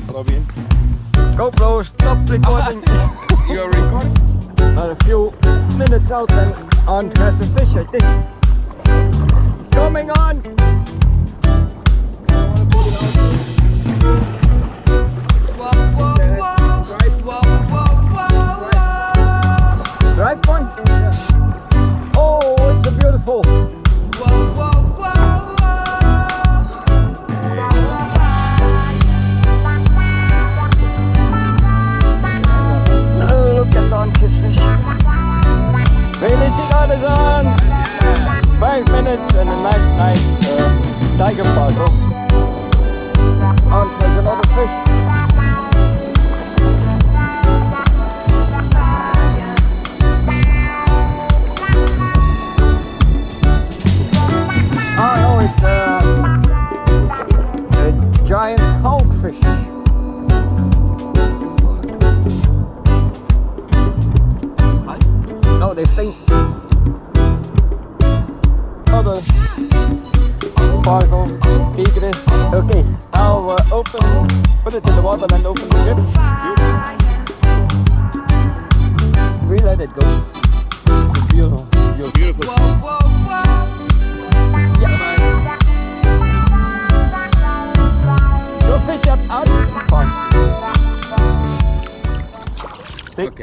Todo bien. GoPro, stop recording. You are recording? A few minutes out and has a fish, I think. Coming on. Right one? Oh, it's a beautiful. Look at Donkey's fish. Finishing on is on. 5 minutes and a nice tiger pargo. And there's another fish. Oh no, it's a giant hogfish. No, they stink. Other pargo, tigre. Okay, now open, put it in the water and open the lips. We let it go. It's beautiful. Beautiful. Go fish up out. Fun. See? Okay.